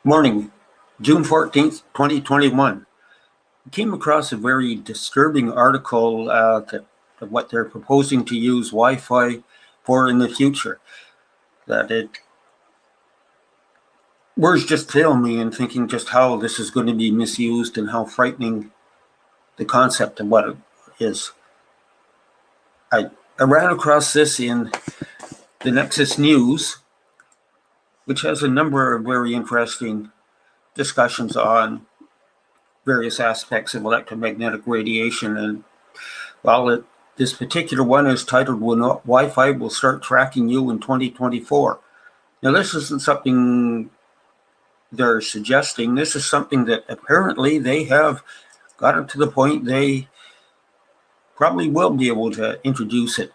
Morning, June 14th, 2021. I came across a very disturbing article that what they're proposing to use Wi-Fi for in the future. That it words just fail me in thinking just how this is going to be misused and how frightening the concept of what it is. I ran across this in the Nexus News, which has a number of very interesting discussions on various aspects of electromagnetic radiation. And well, this particular one is titled "When Wi-Fi Will Start Tracking You in 2024." Now, this isn't something they're suggesting. This is something that apparently they have gotten to the point they probably will be able to introduce it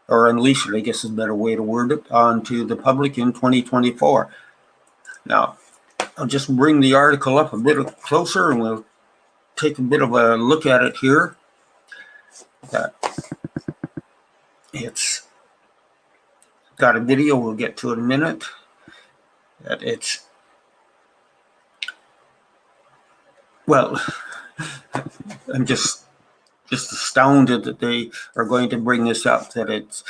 or unleash it, I guess is a better way to word it, onto the public in 2024. Now, I'll just bring the article up a bit closer and we'll take a bit of a look at it here. It's got a video, we'll get to it in a minute. Well, I'm just astounded that they are going to bring this up, that it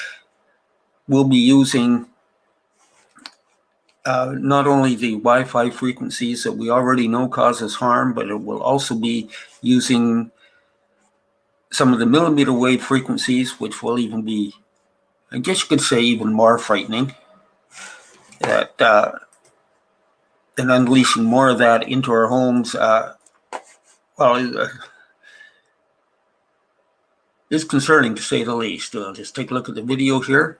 will be using not only the Wi-Fi frequencies that we already know causes harm, but it will also be using some of the millimeter wave frequencies, which will even be, I guess you could say, even more frightening. And unleashing more of that into our homes, is concerning to say the least. Just take a look at the video here.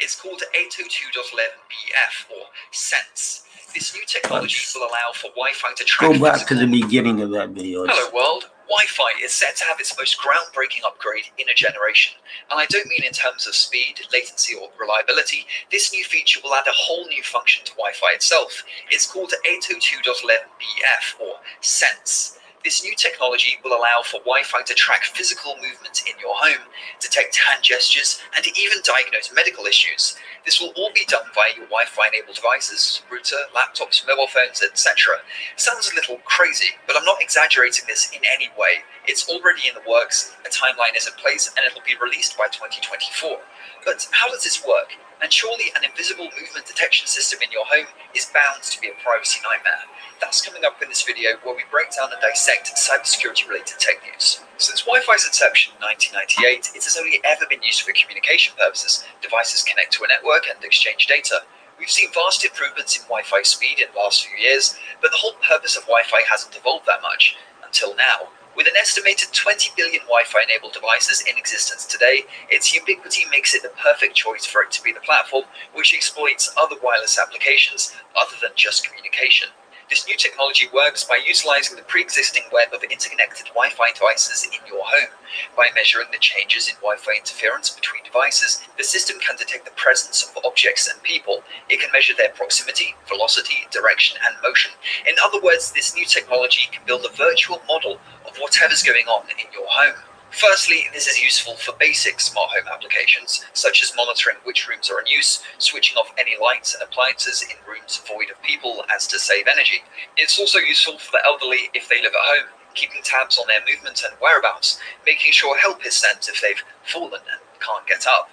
It's called 802.11bf or SENSE. This new technology will allow for Wi-Fi to track. Go back to the beginning of that video. Hello world. Wi-Fi is set to have its most groundbreaking upgrade in a generation. And I don't mean in terms of speed, latency or reliability. This new feature will add a whole new function to Wi-Fi itself. It's called 802.11bf or SENSE. This new technology will allow for Wi-Fi to track physical movement in your home, detect hand gestures, and even diagnose medical issues. This will all be done via your Wi-Fi enabled devices, router, laptops, mobile phones, etc. Sounds a little crazy, but I'm not exaggerating this in any way. It's already in the works, a timeline is in place, and it'll be released by 2024. But how does this work? And surely an invisible movement detection system in your home is bound to be a privacy nightmare. That's coming up in this video, where we break down and dissect cybersecurity related tech news. Since Wi-Fi's inception in 1998, it has only ever been used for communication purposes. Devices connect to a network and exchange data. We've seen vast improvements in Wi-Fi speed in the last few years, but the whole purpose of Wi-Fi hasn't evolved that much, until now. With an estimated 20 billion Wi-Fi enabled devices in existence today, its ubiquity makes it the perfect choice for it to be the platform which exploits other wireless applications other than just communication. This new technology works by utilizing the pre-existing web of interconnected Wi-Fi devices in your home. By measuring the changes in Wi-Fi interference between devices, the system can detect the presence of objects and people. It can measure their proximity, velocity, direction, and motion. In other words, this new technology can build a virtual model of whatever's going on in your home. Firstly, this is useful for basic smart home applications, such as monitoring which rooms are in use, switching off any lights and appliances in rooms void of people as to save energy. It's also useful for the elderly if they live at home, keeping tabs on their movement and whereabouts, making sure help is sent if they've fallen and can't get up.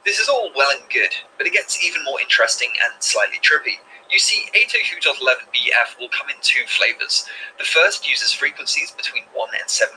This is all well and good, but it gets even more interesting and slightly trippy. You see, 802.11bf will come in two flavors. The first uses frequencies between 1 and 7.5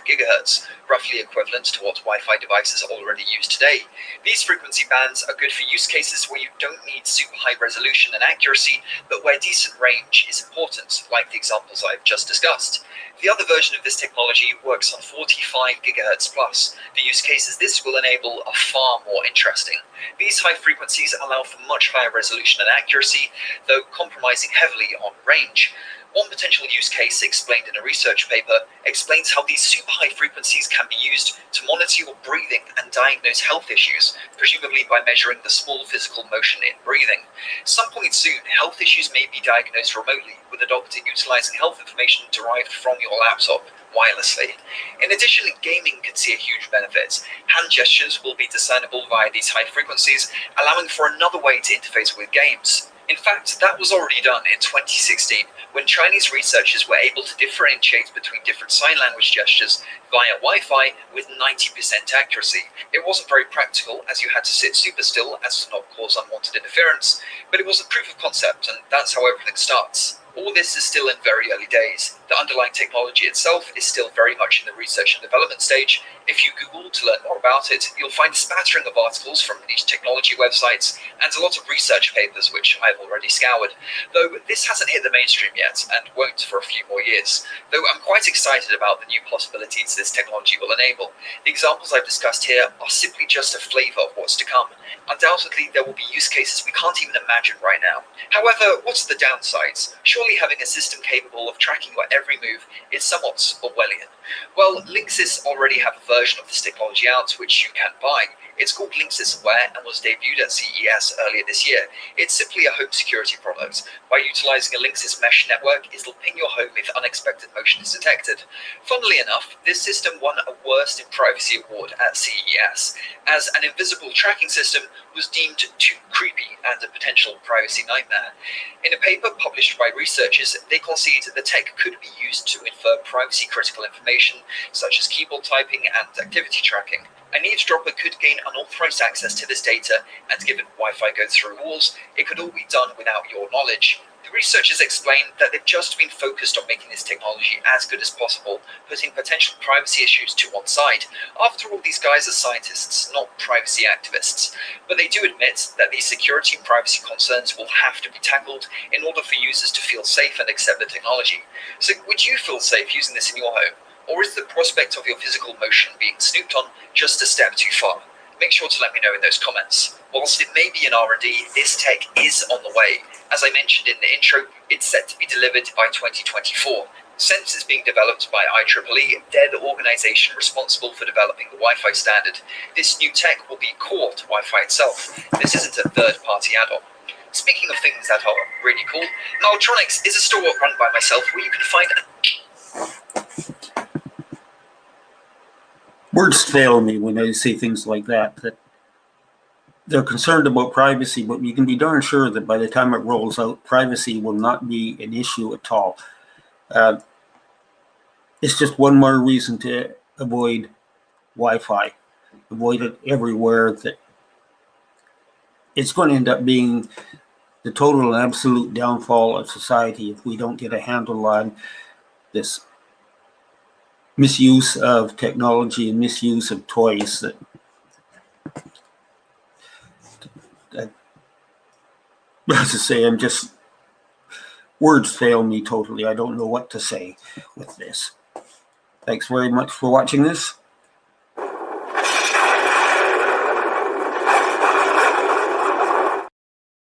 GHz, roughly equivalent to what Wi-Fi devices already use today. These frequency bands are good for use cases where you don't need super high resolution and accuracy, but where decent range is important, like the examples I've just discussed. The other version of this technology works on 45 GHz plus. The use cases this will enable are far more interesting. These high frequencies allow for much higher resolution and accuracy, though compromising heavily on range. One potential use case, explained in a research paper, explains how these super high frequencies can be used to monitor your breathing and diagnose health issues, presumably by measuring the small physical motion in breathing. Some point soon, health issues may be diagnosed remotely, with a doctor utilizing health information derived from your laptop wirelessly. In addition, gaming could see a huge benefit. Hand gestures will be discernible via these high frequencies, allowing for another way to interface with games. In fact, that was already done in 2016 when Chinese researchers were able to differentiate between different sign language gestures via Wi-Fi with 90% accuracy. It wasn't very practical as you had to sit super still as to not cause unwanted interference, but it was a proof of concept, and that's how everything starts. All this is still in very early days. The underlying technology itself is still very much in the research and development stage. If you Google to learn more about it, you'll find a spattering of articles from niche technology websites and a lot of research papers which I've already scoured. Though this hasn't hit the mainstream yet and won't for a few more years. Though I'm quite excited about the new possibilities this technology will enable. The examples I've discussed here are simply just a flavour of what's to come. Undoubtedly, there will be use cases we can't even imagine right now. However, what's the downsides? Surely having a system capable of tracking your every move is somewhat Orwellian. Well, Linksys already have a version of this technology out which you can buy. It's called Linksys Aware and was debuted at CES earlier this year. It's simply a home security product. By utilizing a Linksys mesh network, it'll ping your home if unexpected motion is detected. Funnily enough, this system won a Worst in Privacy award at CES, as an invisible tracking system was deemed too creepy and a potential privacy nightmare. In a paper published by researchers, they concede the tech could be used to infer privacy-critical information, such as keyboard typing and activity tracking. An eavesdropper could gain unauthorized access to this data, and given Wi-Fi goes through walls, it could all be done without your knowledge. The researchers explain that they've just been focused on making this technology as good as possible, putting potential privacy issues to one side. After all, these guys are scientists, not privacy activists. But they do admit that these security and privacy concerns will have to be tackled in order for users to feel safe and accept the technology. So would you feel safe using this in your home? Or is the prospect of your physical motion being snooped on just a step too far? Make sure to let me know in those comments. Whilst it may be in R&D, this tech is on the way. As I mentioned in the intro, it's set to be delivered by 2024. Sense is being developed by IEEE. They're the organization responsible for developing the Wi-Fi standard. This new tech will be core to Wi-Fi itself. This isn't a third-party add-on. Speaking of things that are really cool, Maltronics is a store run by myself where you can find Words fail me when I say things like that they're concerned about privacy, but you can be darn sure that by the time it rolls out, privacy will not be an issue at all. It's just one more reason to avoid Wi-Fi. Avoid it everywhere. That it's going to end up being the total and absolute downfall of society if we don't get a handle on this misuse of technology and misuse of toys that as I say, words fail me totally. I don't know what to say with this. Thanks very much for watching this.